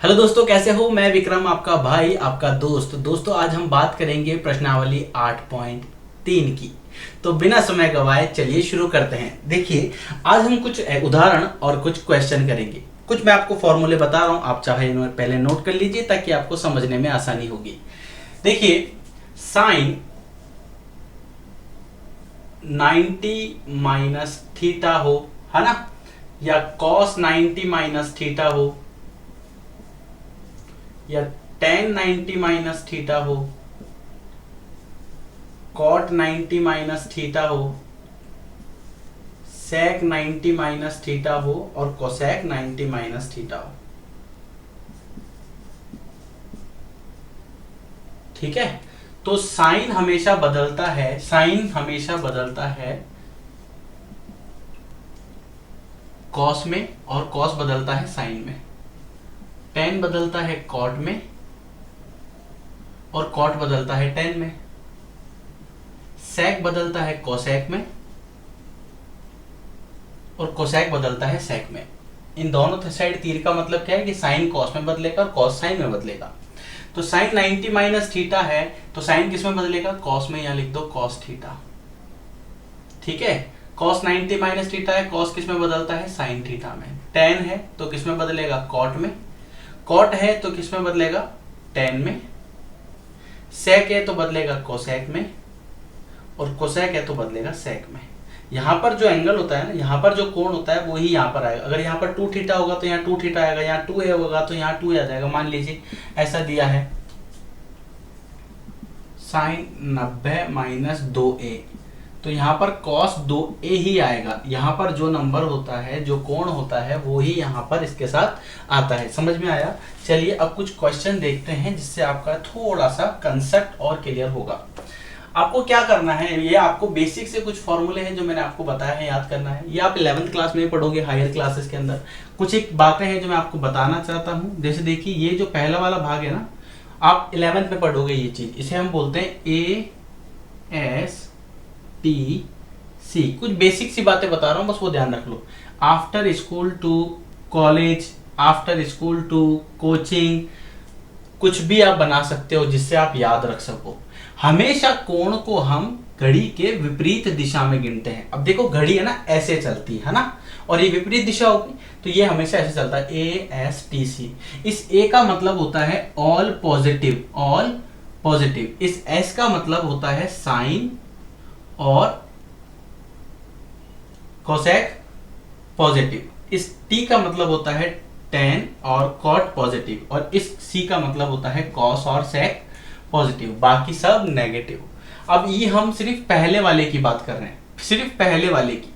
Hello दोस्तों, कैसे हो। मैं विक्रम, आपका भाई, आपका दोस्त। दोस्तों आज हम बात करेंगे प्रश्नावली 8.3 की। तो बिना समय गवाए चलिए शुरू करते हैं। देखिए, आज हम कुछ उदाहरण और कुछ क्वेश्चन करेंगे। कुछ मैं आपको फॉर्मूले बता रहा हूं, आप चाहे पहले नोट कर लीजिए ताकि आपको समझने में आसानी होगी। देखिए, साइन 90 माइनस थीटा हो, है ना, या कॉस 90 माइनस थीटा हो, या tan 90 माइनस थीटा हो, cot 90 माइनस थीटा हो, sec 90 माइनस थीटा हो और cosec 90 माइनस थीटा हो। ठीक है, तो साइन हमेशा बदलता है, साइन हमेशा बदलता है कॉस में और कॉस बदलता है साइन में। tan बदलता है कॉट में और कॉट बदलता है tan में। sec बदलता है कोसेक में और कोसेक बदलता है सेक में। इन दोनों साइड तीर का मतलब क्या है कि साइन कॉस में बदलेगा और कॉस साइन में बदलेगा। तो साइन 90 माइनस थीटा है तो साइन किस में बदलेगा, कॉस में। यहां लिख दो कॉस थीटा। ठीक है, कॉस 90 माइनस थीटा है, कॉस किस में बदलता है, साइन थीटा में। tan है तो किस में बदलेगा, कॉट में। कॉट है तो किस में बदलेगा, tan में। सेक है तो बदलेगा कोसेक में और कोसेक है तो बदलेगा सेक में। यहां पर जो एंगल होता है ना, यहां पर जो कोण होता है वो ही यहां पर आएगा। अगर यहां पर 2 थीटा होगा तो यहाँ 2 थीटा आएगा, यहाँ 2a होगा तो यहाँ 2a आ जाएगा। मान लीजिए ऐसा दिया है साइन 90 माइनस 2a, तो यहाँ पर कॉस 2a ही आएगा। यहाँ पर जो नंबर होता है, जो कोण होता है, वो ही यहाँ पर इसके साथ आता है। समझ में आया। चलिए अब कुछ क्वेश्चन देखते हैं जिससे आपका थोड़ा सा कंसेप्ट और क्लियर होगा। आपको क्या करना है, ये आपको बेसिक से कुछ फॉर्मूले हैं जो मैंने आपको बताया है, याद करना है। ये आप 11th क्लास में पढ़ोगे, हायर क्लासेस के अंदर। कुछ एक बातें हैं जो मैं आपको बताना चाहता हूँ। जैसे देखिए, ये जो पहला वाला भाग है ना, आप 11th में पढ़ोगे ये चीज। इसे हम बोलते हैं ASTC। कुछ बेसिक सी बातें बता रहा हूँ, बस वो ध्यान रख लो। After school to college, after school to coaching, कुछ भी आप बना सकते हो जिससे आप याद रख सको। हमेशा कोण को हम घड़ी के विपरीत दिशा में गिनते हैं। अब देखो, घड़ी है ना ऐसे चलती है ना, और ये विपरीत दिशा होगी तो ये हमेशा ऐसे चलता है। ASTC। इस A का मतलब होता है ऑल पॉजिटिव, ऑल पॉजिटिव। इस S का मतलब होता है साइन और कोसेक पॉजिटिव। इस T का मतलब होता है tan और cot पॉजिटिव, और इस C का मतलब होता है cos और sec पॉजिटिव, बाकी सब नेगेटिव। अब ये हम सिर्फ पहले वाले की बात कर रहे हैं, सिर्फ पहले वाले की,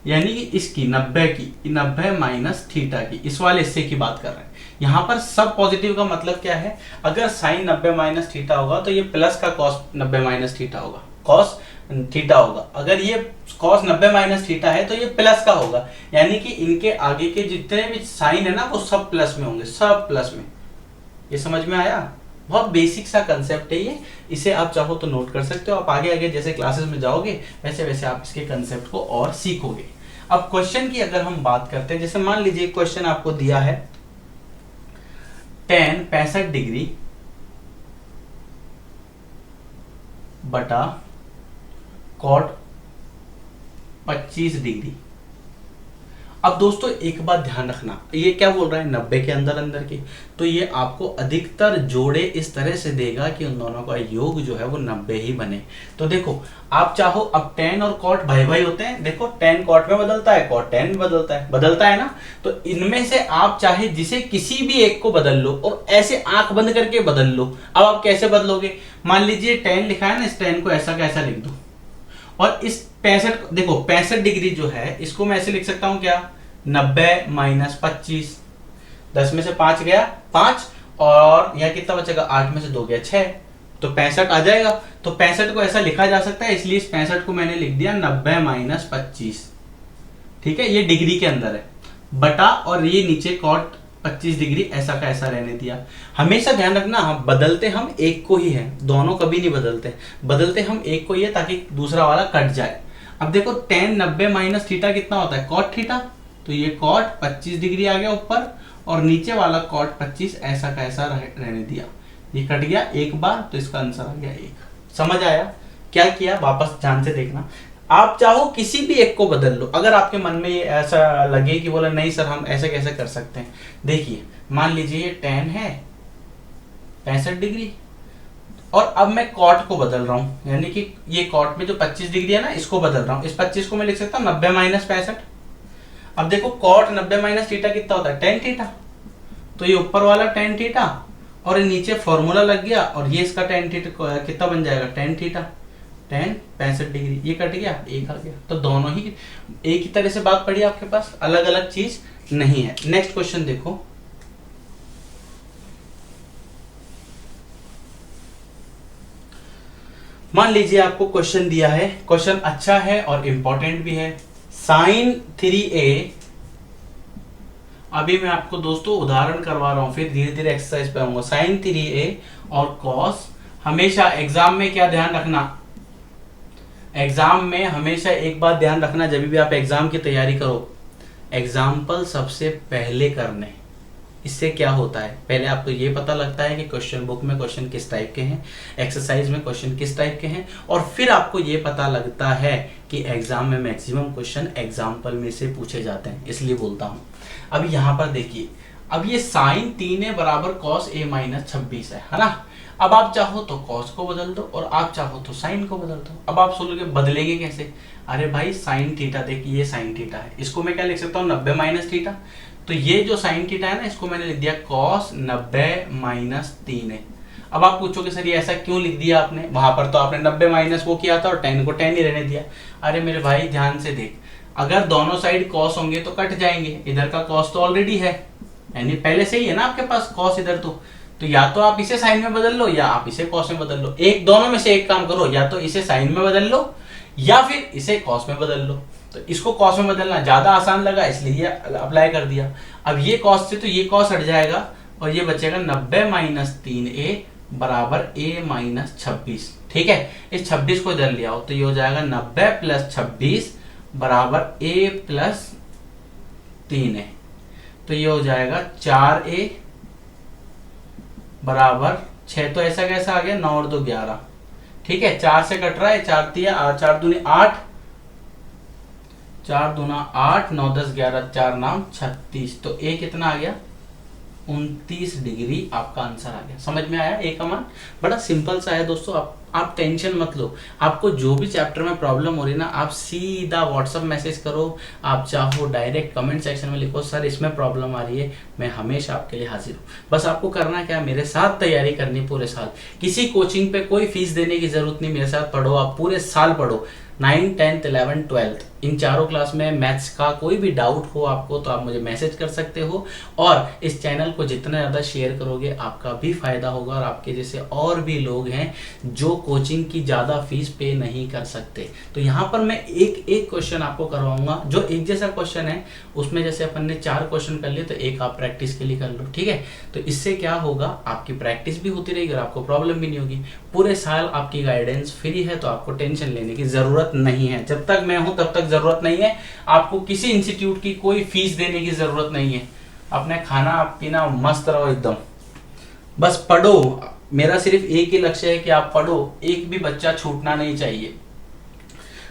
यानी कि इसकी 90 की, 90 माइनस थीटा की, इस वाले हिस्से की बात कर रहे हैं। यहां पर सब पॉजिटिव का मतलब क्या है, अगर साइन 90 माइनस थीटा होगा तो ये प्लस का कॉस 90 माइनस थीटा होगा, कॉस थीटा होगा। अगर ये कॉस 90 माइनस थीटा है तो ये प्लस का होगा, यानी कि इनके आगे के जितने भी साइन है ना वो सब प्लस में होंगे, सब प्लस में। ये समझ में आया। बहुत बेसिक सा कंसेप्ट है ये, इसे आप चाहो तो नोट कर सकते हो। आप आगे आगे जैसे क्लासेस में जाओगे वैसे वैसे आप इसके कंसेप्ट को और सीखोगे। अब क्वेश्चन की अगर हम बात करते हैं, जैसे मान लीजिए क्वेश्चन आपको दिया है tan 65 डिग्री बटा cot 25 डिग्री। अब दोस्तों एक बात ध्यान रखना, ये क्या बोल रहा है, 90 के अंदर अंदर की, तो ये आपको अधिकतर जोड़े इस तरह से देगा कि उन दोनों का योग जो है वो 90 ही बने। तो देखो, आप चाहो, अब tan और cot भाई भाई होते हैं। देखो, tan cot में बदलता है, cot tan में बदलता है ना। तो इनमें से आप चाहे जिसे किसी भी एक को बदल लो और ऐसे आंख बंद करके बदल लो। अब आप कैसे बदलोगे, मान लीजिए tan लिखा है ना, इस tan को ऐसा कैसा लिख दो, और इस 65, देखो 65 डिग्री जो है इसको मैं ऐसे लिख सकता हूं क्या, 90 माइनस 25, 10 में से 5 गया 5, और यह कितना बचेगा, 8 में से 2 गया 6, तो 65 आ जाएगा। तो 65 को ऐसा लिखा जा सकता है, इसलिए इस 65 को मैंने लिख दिया 90 माइनस 25। ठीक है, ये डिग्री के अंदर है, बटा, और ये नीचे cot 25 डिग्री ऐसा का ऐसा रहने दिया। हमेशा ध्यान रखना, हम बदलते हम एक को ही है, दोनों कभी नहीं बदलते, बदलते हम एक को ही है ताकि दूसरा वाला कट जाए। अब देखो tan 90 माइनस थीटा कितना होता है, cot थीटा, तो ये cot 25 डिग्री आ गया ऊपर, और नीचे वाला कॉट 25 ऐसा का ऐसा रहने दिया। ये कट गया एक बार, तो इसका आंसर आ गया 1। समझ आया क्या किया? वापस ध्यान से देखना। आप चाहो किसी भी एक को बदल लो, अगर आपके मन में ये ऐसा लगे कि बोला नहीं सर हम ऐसे कैसे कर सकते हैं। देखिए मान लीजिए ये tan है 65 डिग्री, और अब मैं कॉट को बदल रहा हूं, यानी कि ये कॉट में जो 25 डिग्री है ना इसको बदल रहा हूं। इस 25 को मैं लिख सकता हूं 90 माइनस 65। अब देखो कॉट 90 माइनस थीटा कितना होता है? tan theta. तो ये ऊपर वाला tan थीटा और नीचे फॉर्मूला लग गया, और ये इसका tan थीटा कितना बन जाएगा? tan theta tan 65 degree. ये कट गया, एक आ गया। तो दोनों ही एक ही तरह से बात पड़ी आपके पास, अलग अलग चीज नहीं है। नेक्स्ट क्वेश्चन देखो, मान लीजिए आपको क्वेश्चन दिया है, क्वेश्चन अच्छा है और इंपॉर्टेंट भी है। sin 3a, अभी मैं आपको दोस्तों उदाहरण करवा रहा हूं, फिर धीरे धीरे एक्सरसाइज पे आऊंगा। sin 3a और cos, हमेशा एग्जाम में क्या ध्यान रखना, एग्जाम में हमेशा एक बात ध्यान रखना, जब भी आप एग्जाम की तैयारी करो, एग्जाम्पल सबसे पहले करने। इससे क्या होता है, पहले आपको ये पता लगता है कि क्वेश्चन बुक में क्वेश्चन किस टाइप के हैं, एक्सरसाइज में क्वेश्चन किस टाइप के हैं, और फिर आपको ये पता लगता है कि एग्जाम में मैक्सिमम क्वेश्चन एग्जाम्पल में से पूछे जाते हैं, इसलिए बोलता हूं। अब यहाँ पर देखिए, अब ये sin 3a बराबर cos a माइनस 26 है ना। अब आप चाहो तो cos को बदल दो और आप चाहो तो sin को बदल दो। अब आप सोचोगे बदलेंगे कैसे? अरे भाई sin थीटा, देखिए ये sin थीटा है, इसको मैं क्या लिख सकता हूँ? 90 माइनस थीटा। तो ये जो sin थीटा है ना, इसको मैंने लिख दिया cos 90 माइनस 3a। अब आप पूछोगे सर ये ऐसा क्यों लिख दिया आपने? वहां पर तो आपने 90 माइनस वो किया था और tan को tan ही रहने दिया। अरे मेरे भाई ध्यान से देख, अगर दोनों साइड cos होंगे तो कट जाएंगे, इधर का cos तो ऑलरेडी है, यानी पहले से ही है ना आपके पास cos इधर। तो या तो आप इसे साइन में बदल लो या आप इसे कॉस में बदल लो, एक दोनों में से एक काम करो, या तो इसे साइन में बदल लो या फिर इसे कॉस में बदल लो। तो इसको कॉस में बदलना ज्यादा आसान लगा इसलिए ये अप्लाई कर दिया। अब ये कॉस से तो ये कॉस हट जाएगा और ये बचेगा 90 माइनस 3a बराबर a माइनस 26। ठीक है, इस 26 को इधर ले आओ तो ये हो जाएगा 90 प्लस 26 बराबर a प्लस 3a। तो ये हो जाएगा 4a बराबर 6। तो ऐसा कैसा आ गया? 9 और 2 11। ठीक है, 4 से कट रहा है, 4 दूनी 8, 4 दूना 8, 9 10 11, 4 नाम 36। तो ए कितना आ गया? 29 डिग्री आपका आंसर आ गया। समझ में आया? ए का मान बड़ा सिंपल सा है दोस्तों, आप टेंशन मत लो। आपको जो भी चैप्टर में प्रॉब्लम हो रही है ना, आप सीधा व्हाट्सएप मैसेज करो, आप चाहो डायरेक्ट कमेंट सेक्शन में लिखो सर इसमें प्रॉब्लम आ रही है, मैं हमेशा आपके लिए हाजिर हूँ। बस आपको करना क्या, मेरे साथ तैयारी करनी पूरे साल। किसी कोचिंग पे कोई फीस देने की जरूरत नहीं, मेरे साथ पढ़ो, आप पूरे साल पढ़ो। 9, 10, 11, 12 इन चारों क्लास में मैथ्स का कोई भी डाउट हो आपको तो आप मुझे मैसेज कर सकते हो। और इस चैनल को जितना ज़्यादा शेयर करोगे आपका भी फायदा होगा, और आपके जैसे और भी लोग हैं जो कोचिंग की ज़्यादा फीस पे नहीं कर सकते। तो यहाँ पर मैं एक एक क्वेश्चन आपको करवाऊंगा, जो एक जैसा क्वेश्चन है उसमें जैसे अपन ने 4 क्वेश्चन कर लिए तो एक आप प्रैक्टिस के लिए कर लो। ठीक है, तो इससे क्या होगा, आपकी प्रैक्टिस भी होती रहेगी और आपको प्रॉब्लम भी नहीं होगी। पूरे साल आपकी गाइडेंस फ्री है, तो आपको टेंशन लेने की जरूरत नहीं है। जब तक मैं हूं तब तक जरूरत नहीं है। आपको किसी इंस्टीट्यूट की कोई फीस देने की जरूरत नहीं है। अपने खाना पीना मस्त रहो एकदम, बस पढ़ो। मेरा सिर्फ एक ही लक्ष्य है कि आप पढ़ो, एक भी बच्चा छूटना नहीं चाहिए।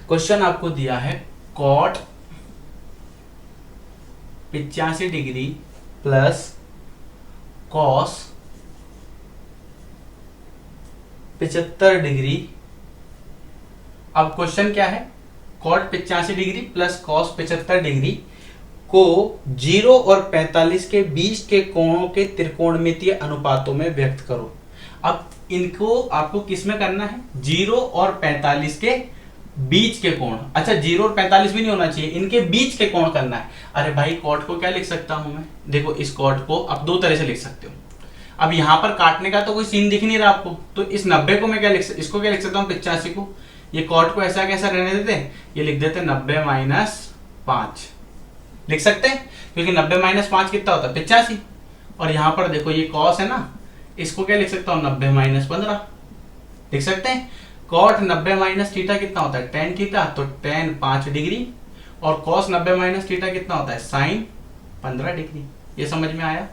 क्वेश्चन आपको दिया है cot 85 degree plus cos 75 degree. अब क्वेश्चन क्या है, cot 85 degree plus cos 75 degree को 0 और 45 के बीच के कोणों के त्रिकोणमितीय अनुपातों में व्यक्त करो। अब इनको आपको किस में करना है? 0 और 45 के बीच के कोण। अच्छा 0 और 45 भी नहीं होना चाहिए, इनके बीच के कोण करना है। अरे भाई कॉट को क्या लिख सकता हूं मैं? देखो इस कॉट को आप 2 तरह से लिख सकते हो। अब यहां पर काटने का तो कोई सीन दिख नहीं रहा आपको, तो इस 90 को मैं क्या इसको क्या लिख सकता हूँ? 85 को। ये कॉट को ऐसा कैसा रहने देते, ये लिख देते 90 माइनस 5 लिख सकते हैं, क्योंकि 90 माइनस 5 कितना होता है? 85। और यहां पर देखो ये कॉस है ना, इसको क्या लिख सकता हूं? 90 माइनस 15 लिख सकते हैं। कॉट 90 माइनस थीटा कितना होता है? tan थीटा, तो tan 5 डिग्री। और कॉस 90 माइनस थीटा कितना होता है? Sine 15 degree. ये समझ में आया?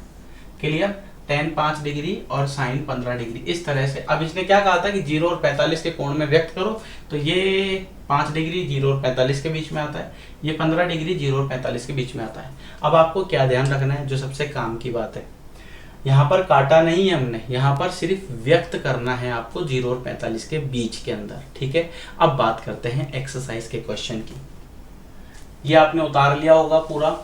क्लियर? tan 5 डिग्री और sin 15 डिग्री, इस तरह से। अब इसने क्या कहा था कि 0 और 45 के कोण में व्यक्त करो, तो ये 5 डिग्री 0 और 45 के बीच में आता है, ये 15 डिग्री 0 और 45 के बीच में आता है। अब आपको क्या ध्यान रखना है, जो सबसे काम की बात है, यहाँ पर काटा नहीं है हमने, यहाँ पर सिर्फ व्यक्त करना है आपको 0 और 45 के बीच के अंदर, ठीक है। अब बात करते हैं एक्सरसाइज के क्वेश्चन की। ये आपने उतार लिया होगा पूरा।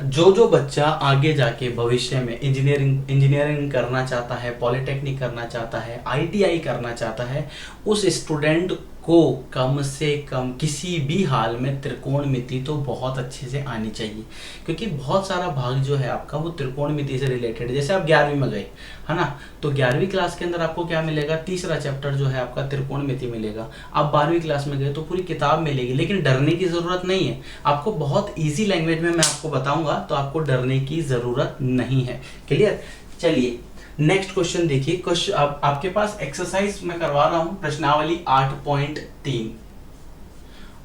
जो बच्चा आगे जाके भविष्य में इंजीनियरिंग करना चाहता है, पॉलिटेक्निक करना चाहता है, आईटीआई करना चाहता है, उस स्टूडेंट को कम से कम किसी भी हाल में त्रिकोणमिति तो बहुत अच्छे से आनी चाहिए, क्योंकि बहुत सारा भाग जो है आपका वो त्रिकोणमिति से रिलेटेड है। जैसे आप 11वीं में गए है ना, तो 11वीं क्लास के अंदर आपको क्या मिलेगा, तीसरा चैप्टर जो है आपका त्रिकोणमिति मिलेगा। आप 12वीं क्लास में गए तो पूरी किताब मिलेगी, लेकिन डरने की जरूरत नहीं है। आपको बहुत ईजी लैंग्वेज में मैं आपको बताऊंगा, तो आपको डरने की जरूरत नहीं है। क्लियर? चलिए नेक्स्ट क्वेश्चन देखिए। क्वेश्चन आपके पास एक्सरसाइज में करवा रहा हूं, प्रश्नावली 8.3।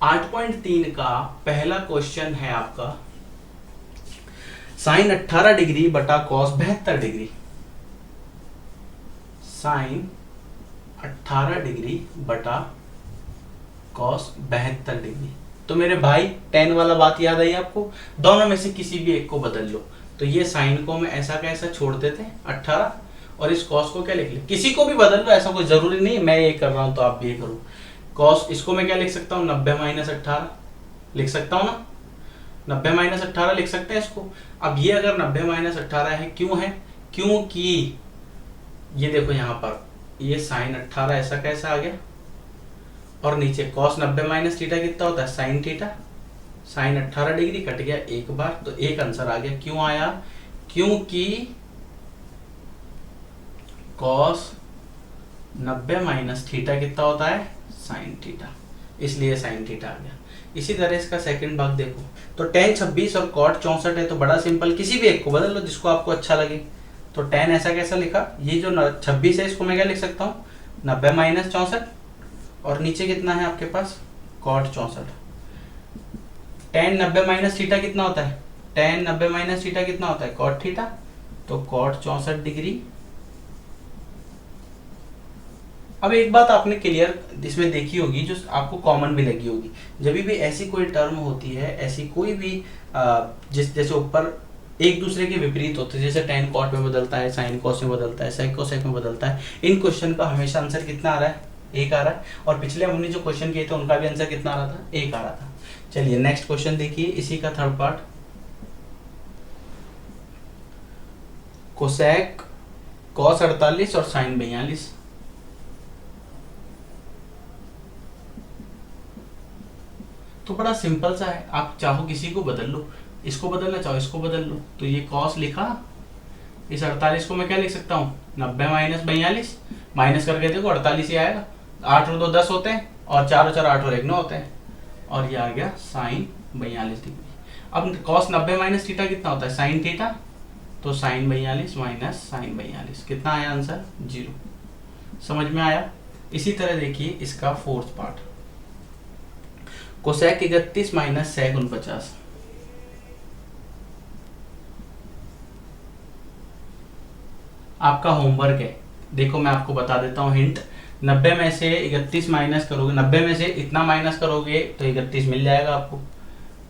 8.3 का पहला क्वेश्चन है आपका, साइन 18 डिग्री बटा कॉस 72 डिग्री। साइन 18 डिग्री बटा कॉस 72 डिग्री। तो मेरे भाई tan वाला बात याद आई आपको? दोनों में से किसी भी एक को बदल लो। तो ये साइन को मैं ऐसा कैसा छोड़ देते 18, और इस कॉस को क्या लिख ले, किसी को भी बदल लो, ऐसा कोई जरूरी नहीं मैं ये कर रहा हूं तो आप भी ये करो। कॉस, इसको मैं क्या लिख सकता हूँ, 90 - 18 लिख सकता हूँ ना, 90 - 18 लिख सकते हैं इसको। अब ये अगर 90 - 18 है, क्यों है? क्योंकि ये देखो यहाँ पर ये साइन 18 ऐसा कैसा आ गया, और नीचे कॉस 90 - थीटा कितना होता है, sine theta. Sine 18 degree cut गया एक बार, तो एक आंसर आ गया। क्यों आया? क्योंकि कॉस 90 - थीटा कितना होता है, साइन थीटा, इसलिए साइन थीटा आ गया। इसी तरह इसका सेकंड भाग देखो, तो tan 26 और कॉट 64 है, तो बड़ा सिंपल, किसी भी एक को बदल लो जिसको आपको अच्छा लगे। तो tan ऐसा कैसा लिखा, ये जो 26 है इसको मैं क्या लिख सकता हूँ, 90 - 64, और नीचे कितना है आपके पास, कॉट 64। tan 90 - थीटा कितना होता है, tan 90 - थीटा कितना होता है, कॉट थीटा। तो कॉट 64 डिग्री। अब एक बात आपने क्लियर इसमें देखी होगी, जो आपको कॉमन भी लगी होगी, जब भी ऐसी कोई टर्म होती है, ऐसी कोई भी जैसे ऊपर एक दूसरे के विपरीत होते हैं, जैसे tan कॉट में बदलता है, साइन कॉस में बदलता है, सेक कोसेक में बदलता है, इन क्वेश्चन का हमेशा आंसर कितना आ रहा है, एक आ रहा है। और पिछले हमने जो क्वेश्चन किए थे उनका भी आंसर कितना आ रहा था, एक आ रहा था। चलिए नेक्स्ट क्वेश्चन देखिए, इसी का थर्ड पार्ट। कोसेक कॉस 48 और साइन 42। तो बड़ा सिंपल सा है, आप चाहो किसी को बदल लो, इसको बदलना चाहो इसको बदल लो। तो ये कॉस लिखा, इस 48 को मैं क्या लिख सकता हूँ, 90 - 42, माइनस करके देखो 48 ही आएगा। 8 और 2 10 होते हैं, और 4 और 4 8 और 1 9 होते हैं, और ये आ गया साइन 42 डिग्री। अब कॉस 90 - थीटा कितना होता है, साइन थीटा। तो साइन 42 माइनस साइन 42 कितना आया आंसर, 0। समझ में आया? इसी तरह देखिए इसका fourth part, cosec 31 minus sec 49। आपका होमवर्क है, देखो मैं आपको बता देता हूँ हिंट। 90 में से 31 माइनस करोगे, 90 में से इतना माइनस करोगे तो 31 मिल जाएगा आपको।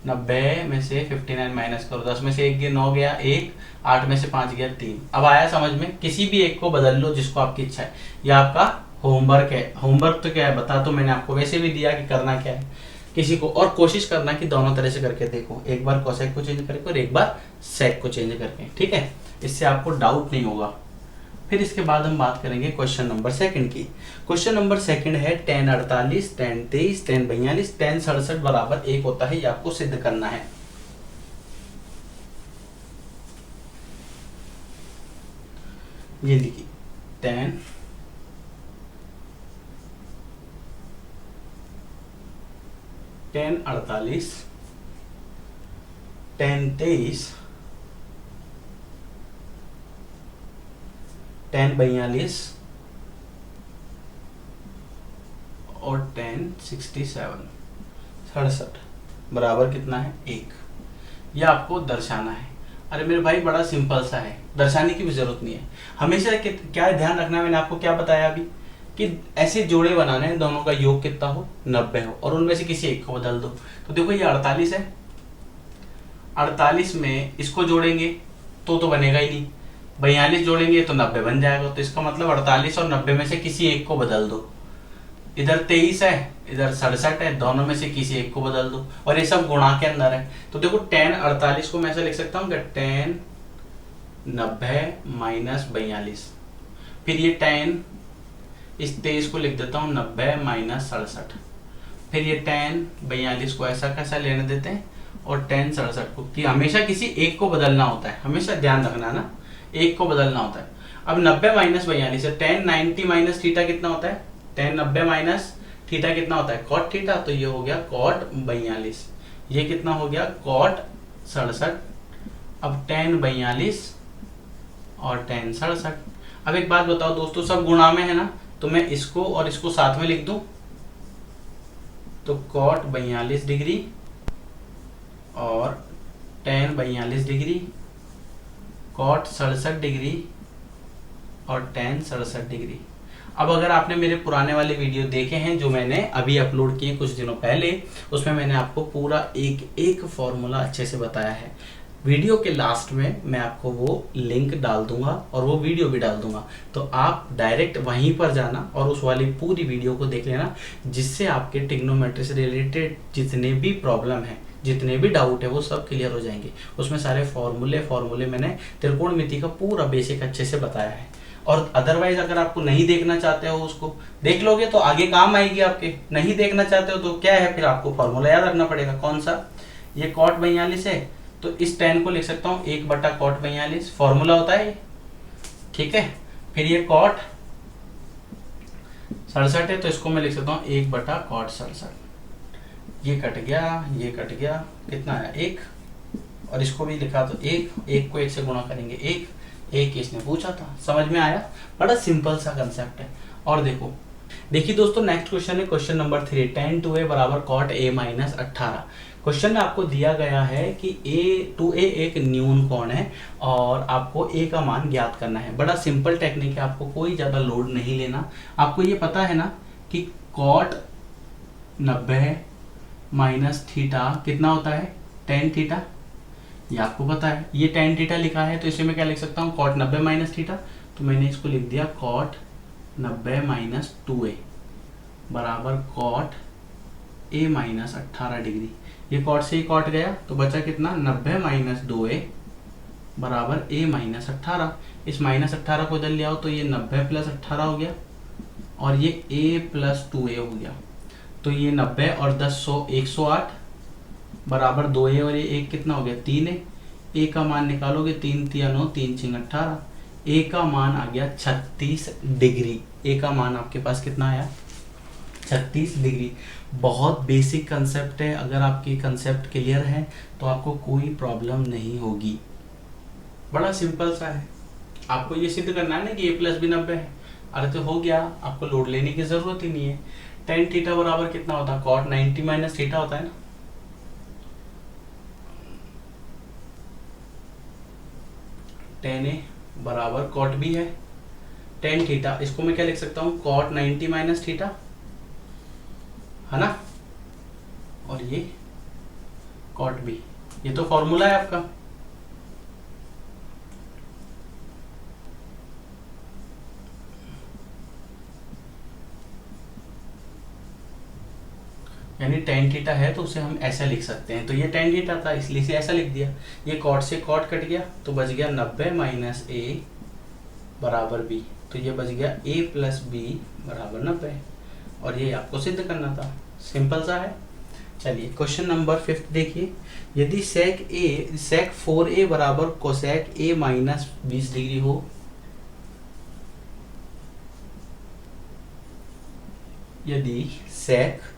90 में से 59 माइनस करो, 10 में से 1 गया 9 गया 1, 8 में से 5 गया 3। अब आया समझ में? किसी भी एक को बदल लो जिसको आपकी इच्छा है। यह आपका होमवर्क है। होमवर्क तो क्या है बता, तो मैंने आपको वैसे भी दिया कि करना क्या है किसी को, और कोशिश करना कि दोनों तरह से करके देखो, एक बार कोसेक को चेंज करके और एक बार सेक को चेंज करके, ठीक है। इससे आपको डाउट नहीं होगा। फिर इसके बाद हम बात करेंगे क्वेश्चन नंबर सेकंड की। क्वेश्चन नंबर सेकंड है tan 48, tan 23, tan 42, tan 67 बराबर 1 होता है, ये आपको सिद्ध करना है। ये देखिए tan 48, tan 23, tan 42 और tan 67 67। बराबर कितना है 1। यह आपको दर्शाना है। अरे मेरे भाई बड़ा सिंपल सा है, दर्शाने की भी जरूरत नहीं है। हमेशा क्या ध्यान रखना है, मैंने आपको क्या बताया अभी कि ऐसे जोड़े बनाने हैं दोनों का योग कितना हो 90 हो और उनमें से किसी एक को बदल दो। तो देखो ये 48 है, 48 में इसको जोड़ेंगे तो बनेगा ही नहीं, 42 जोड़ेंगे तो 90 बन जाएगा। तो इसका मतलब 48 और 90 में से किसी एक को बदल दो। इधर 23 है, इधर 67 है, दोनों में से किसी एक को बदल दो और ये सब गुणा के अंदर है। तो देखो tan 48 को मैं ऐसा लिख सकता हूँ कि tan 90 माइनस 42, फिर ये tan इस 23 को लिख देता हूँ 90 माइनस 67, फिर ये tan 42 को ऐसा कैसा लेने देते हैं और tan 67 को, कि हमेशा किसी एक को बदलना होता है, हमेशा ध्यान रखना ना, एक को बदलना होता है। अब 90 माइनस 42 है, tan 90 माइनस थीटा कितना होता है, tan 90 माइनस थीटा कितना होता है cot थीटा, तो ये हो गया cot 42, ये कितना हो गया cot 67। अब tan 42 और tan 67। अब एक बात बताओ दोस्तों, सब गुणा में है ना, तो मैं इसको और इसको साथ में लिख दूं तो cot 42 डिग्री और tan 42 डिग्री, cot 67 डिग्री और tan 67 डिग्री। अब अगर आपने मेरे पुराने वाले वीडियो देखे हैं जो मैंने अभी अपलोड किए कुछ दिनों पहले, उसमें मैंने आपको पूरा एक एक फॉर्मूला अच्छे से बताया है। वीडियो के लास्ट में मैं आपको वो लिंक डाल दूंगा और वो वीडियो भी डाल दूंगा, तो आप डायरेक्ट वहीं पर जाना और उस वाली पूरी वीडियो को देख लेना, जिससे आपके ट्रिग्नोमेट्री से रिलेटेड जितने भी प्रॉब्लम है, जितने भी डाउट है, वो सब क्लियर हो जाएंगे। उसमें सारे फॉर्मूले मैंने त्रिकोणमिति का पूरा बेसिक अच्छे से बताया है। और अदरवाइज अगर आपको नहीं देखना चाहते हो, उसको देख लोगे तो आगे काम आएगी आपके। नहीं देखना चाहते हो तो क्या है, फिर आपको फॉर्मूला याद रखना पड़ेगा। कौन सा, ये cot 42 है तो इस tan को लिख सकता हूँ 1/cot 42, फॉर्मूला होता है, ठीक है। फिर ये cot 67 है तो इसको मैं लिख सकता हूँ 1/cot 67। ये कट गया, ये कट गया, कितना आया 1, और इसको भी लिखा तो 1 को 1 से गुणा करेंगे 1 इसने पूछा था। समझ में आया, बड़ा सिंपल सा कंसेप्ट है। और देखिए दोस्तों, नेक्स्ट क्वेश्चन है क्वेश्चन नंबर 3, tan 2a बराबर cot a माइनस 18। क्वेश्चन में आपको दिया गया है कि a एक न्यून कोण है और आपको a का मान ज्ञात करना है। बड़ा सिंपल टेक्निक है, आपको कोई ज़्यादा लोड नहीं लेना। आपको ये पता है ना कि cot 90 माइनस थीटा कितना होता है tan थीटा, ये आपको पता है। ये tan थीटा लिखा है तो इसे मैं क्या लिख सकता हूँ cot 90 माइनस थीटा, तो मैंने इसको लिख दिया cot 90 माइनस 2a बराबर cot a माइनस 18 डिग्री। ये cot से ही cot गया तो बचा कितना 90 माइनस 2a बराबर a माइनस 18। इस माइनस 18 को इधर ले आओ तो ये 90 प्लस 18 हो गया और ये a प्लस 2a हो गया। तो ये 90 और 10 108 बराबर 2a और ये 1 कितना हो गया 3a। a का मान निकालोगे 3 3 9 3 6 18, a का मान आ गया 36 डिग्री। a का मान आपके पास कितना आया 36 डिग्री। बहुत बेसिक कंसेप्ट है, अगर आपकी कंसेप्ट क्लियर है तो आपको कोई प्रॉब्लम नहीं होगी। बड़ा सिंपल सा है, आपको ये सिद्ध करना है ना कि a प्लस भी 90 है। अरे तो हो गया, आपको लोड लेने की जरूरत ही नहीं है। tan थीटा बराबर कितना होता है cot 90 माइनस थीटा होता है ना, tan a बराबर cot b है। tan थीटा इसको मैं क्या लिख सकता हूँ cot 90 माइनस थीटा, है ना, और ये cot b, ये तो फॉर्मूला है आपका। यानी tan थीटा है तो उसे हम ऐसा लिख सकते हैं। तो ये tan थीटा था इसलिए इसे ऐसा लिख दिया। ये cot से cot कट गया तो बच गया 90 माइनस a बराबर b, तो ये बच गया a प्लस b बराबर 90, और ये आपको सिद्ध करना था। सिंपल सा है। चलिए क्वेश्चन नंबर 5 देखिए, यदि sec 4a बराबर cosec a माइनस 20 डिग्री हो, यदि sec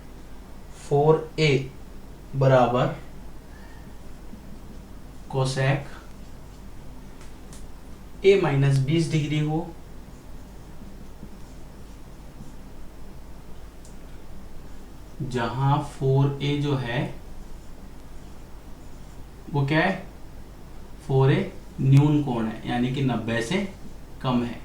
4a बराबर cosec a माइनस 20 डिग्री हो, जहां 4a जो है वो क्या है, 4a न्यून कोण है, यानी कि 90 से कम है।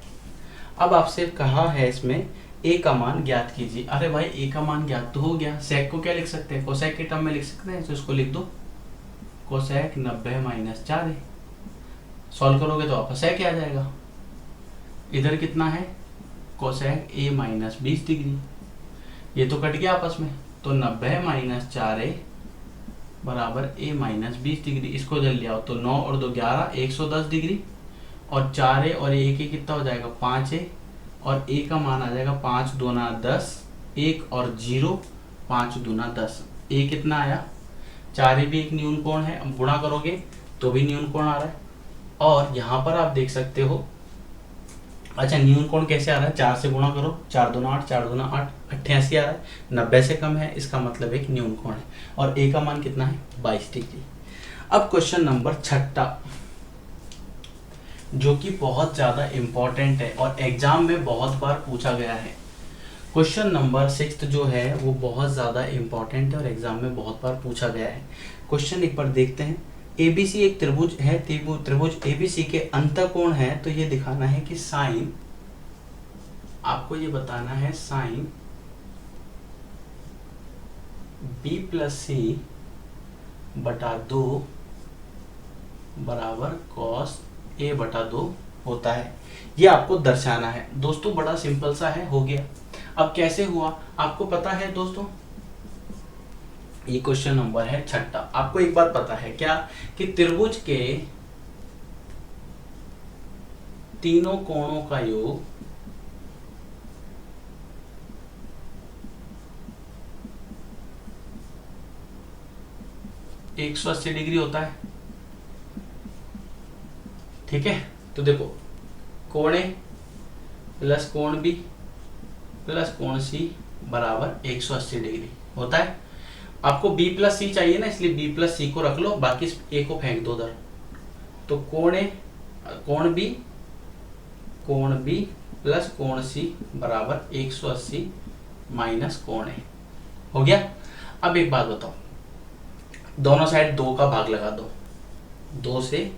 अब आपसे कहा है इसमें a का मान ज्ञात कीजिए। अरे भाई a का मान ज्ञात तो हो गया, sec को क्या लिख सकते हैं, कोसेक के टर्म में लिख सकते हैं, तो इसको लिख दो कोसेक 90 माइनस 4a। सॉल्व करोगे तो आपका sec आ जाएगा। इधर कितना है, कोसेक a माइनस 20 डिग्री, ये तो कट गया आपस में, तो 90 माइनस 4a बराबर a माइनस 20 डिग्री। इसको जल लिया तो 9 और 2 11, 110 डिग्री, और 4a और a के कितना हो जाएगा 5a, और a का मान आ जाएगा 5 दूना 10, 1 और 0, 5 दूना 10, a कितना आया, 4a भी एक न्यून कोण है, अब गुणा करोगे तो भी न्यून कोण आ रहा है। और यहाँ पर आप देख सकते हो, अच्छा न्यून कोण कैसे आ रहा है, 4 से गुणा करो, 4 दूना 8, 4 दूना 8, 88 आ रहा है, 90 से कम है, इसका मतलब एक न्यून कोण है, और a का मान कितना है 22 डिग्री। अब क्वेश्चन नंबर 6 जो कि बहुत ज़्यादा इम्पॉर्टेंट है और एग्जाम में बहुत बार पूछा गया है। क्वेश्चन नंबर 6 जो है वो बहुत ज़्यादा इम्पॉर्टेंट है और एग्जाम में बहुत बार पूछा गया है। क्वेश्चन एक बार देखते हैं। ABC एक त्रिभुज है, त्रिभुज ABC के अंतःकोण है, तो ये दिखाना है कि साइन, आपको ये बताना है साइन B प्लस C बटा 2 बराबर कॉस A बटा 2 होता है, ये आपको दर्शाना है। दोस्तों बड़ा सिंपल सा है, हो गया। अब कैसे हुआ आपको पता है दोस्तों, ये क्वेश्चन नंबर है 6। आपको एक बात पता है क्या, कि त्रिभुज के तीनों कोणों का योग एक 180 डिग्री होता है, ठीक है। तो देखो कोण A प्लस कोण B प्लस कोण C बराबर 180 डिग्री होता है। आपको B प्लस C चाहिए ना, इसलिए B प्लस C को रख लो, बाकी A को फेंक दो उधर। तो कोण B प्लस कोण C बराबर 180 माइनस कोण A हो गया। अब एक बात बताओ, दोनों साइड 2 का भाग लगा दो, 2 से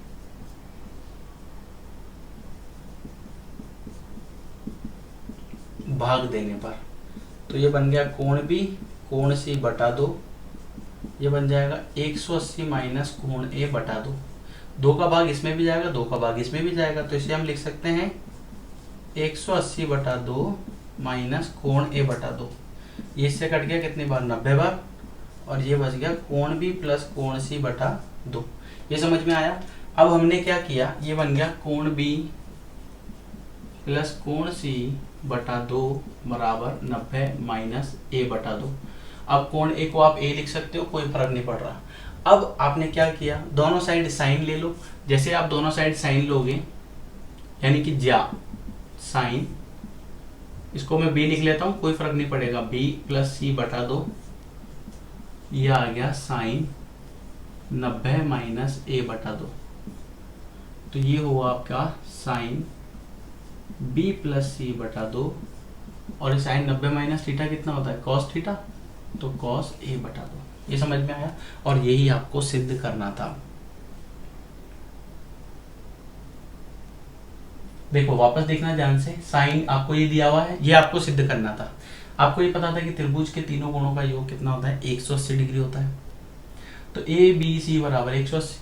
भाग देने पर, तो ये बन गया कोण B कोण C बटा 2, ये बन जाएगा 180 माइनस कोण A बटा 2। 2 का भाग इसमें भी जाएगा, 2 का भाग इसमें भी जाएगा, तो इसे हम लिख सकते हैं 180 बटा 2 माइनस कोण A बटा 2। ये इससे कट गया कितनी बार, 90 बार, और ये बच गया कोण B प्लस कोण C बटा 2। ये समझ में आया। अब हमने क्या किया, ये बन गया कोण B प्लस कोण C बटा 2 बराबर 90 माइनस A बटा 2। अब कोण A को आप A लिख सकते हो, कोई फर्क नहीं पड़ रहा। अब आपने क्या किया, दोनों साइड साइन ले लो। जैसे आप दोनों साइड साइन लोगे, यानी कि ज्या साइन, इसको मैं B लिख लेता हूँ, कोई फर्क नहीं पड़ेगा, B प्लस C बटा 2, ये आ गया साइन 90 माइनस A बटा 2। तो ये हुआ आपका साइन B प्लस C बटा 2, और साइन 90 माइनस थीटा कितना होता है, कॉस थीटा, तो कॉस A बटा 2। ये समझ में आया, और यही आपको सिद्ध करना था। देखो वापस देखना ध्यान से, साइन आपको ये दिया हुआ है, ये आपको सिद्ध करना था। आपको ये पता था कि त्रिभुज के तीनों कोणों का योग कितना होता है, 180 डिग्री होता है। तो ए बी सी बराबर 180।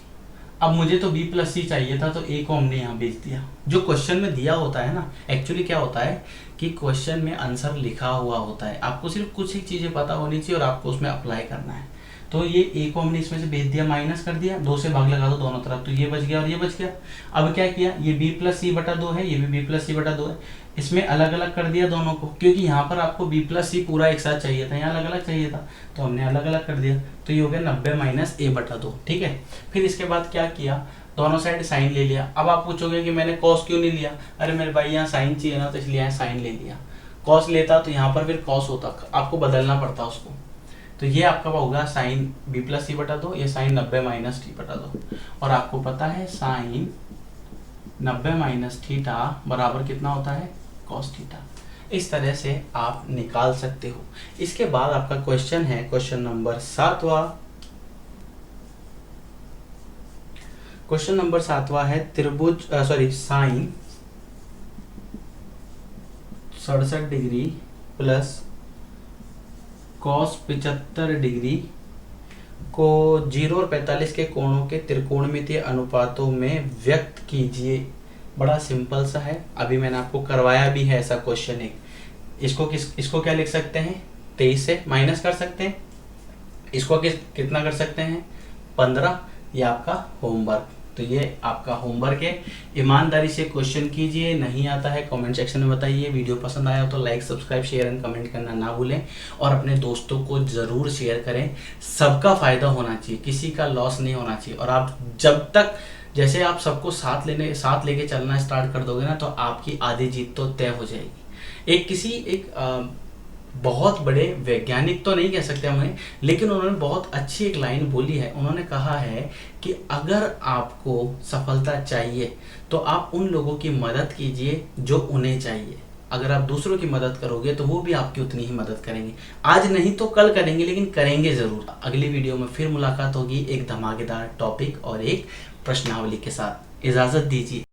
अब मुझे तो b प्लस सी चाहिए था, तो a को हमने यहाँ भेज दिया। जो क्वेश्चन में दिया होता है ना, एक्चुअली क्या होता है कि क्वेश्चन में आंसर लिखा हुआ होता है, आपको सिर्फ कुछ ही चीज़ें पता होनी चाहिए और आपको उसमें अप्लाई करना है। तो ये a को हमने इसमें से भेज दिया, माइनस कर दिया, 2 से भाग लगा दो दोनों तरफ, तो ये बच गया और ये बच गया। अब क्या किया, ये b प्लस सी बटा 2 है, ये भी b प्लस सी बटा 2 है, इसमें अलग अलग कर दिया दोनों को, क्योंकि यहाँ पर आपको b प्लस सी पूरा एक साथ चाहिए था, यहाँ अलग अलग चाहिए था, तो हमने अलग अलग कर दिया। तो ये हो गया 90 माइनस a बटा 2, ठीक है। फिर इसके बाद क्या किया, दोनों साइड साइन ले लिया। अब आप पूछोगे कि मैंने कॉस क्यों नहीं लिया, अरे मेरे भाई यहाँ साइन चाहिए ना, तो इसलिए यहाँ साइन ले लिया। कॉस लेता तो यहाँ पर फिर कॉस होता, आपको बदलना पड़ता उसको। तो ये आपका होगा साइन b प्लस सी बटा 2, ये साइन 90 माइनस टी बटा 2, और आपको पता है साइन 90 माइनस थीटा बराबर कितना होता है, कॉस थीटा। इस तरह से आप निकाल सकते हो। इसके बाद आपका क्वेश्चन है क्वेश्चन नंबर 7वां। क्वेश्चन नंबर 7वां है त्रिभुज sine 67 degree plus cos 75 degree को 0 और 45 के कोणों के त्रिकोणमितीय अनुपातों में व्यक्त कीजिए। बड़ा सिंपल सा है, अभी मैंने आपको करवाया भी है ऐसा क्वेश्चन एक। इसको क्या लिख सकते हैं, 23 से माइनस कर सकते हैं। इसको कितना कर सकते हैं, 15। ये आपका होमवर्क, तो ये आपका होमवर्क है। ईमानदारी से क्वेश्चन कीजिए, नहीं आता है कमेंट सेक्शन में बताइए। वीडियो पसंद आया हो तो like subscribe share and comment करना ना भूलें, और अपने दोस्तों को ज़रूर शेयर करें। सबका फ़ायदा होना चाहिए, किसी का लॉस नहीं होना चाहिए। और आप जब तक जैसे आप सबको साथ लेके चलना स्टार्ट कर दोगे ना, तो आपकी आधी जीत तो तय हो जाएगी। एक बहुत बड़े वैज्ञानिक तो नहीं कह सकते हमें, लेकिन उन्होंने बहुत अच्छी एक लाइन बोली है। उन्होंने कहा है कि अगर आपको सफलता चाहिए तो आप उन लोगों की मदद कीजिए जो उन्हें चाहिए। अगर आप दूसरों की मदद करोगे तो वो भी आपकी उतनी ही मदद करेंगे। आज नहीं तो कल करेंगे, लेकिन करेंगे ज़रूर। अगली वीडियो में फिर मुलाकात होगी एक धमाकेदार टॉपिक और एक प्रश्नावली के साथ। इजाज़त दीजिए।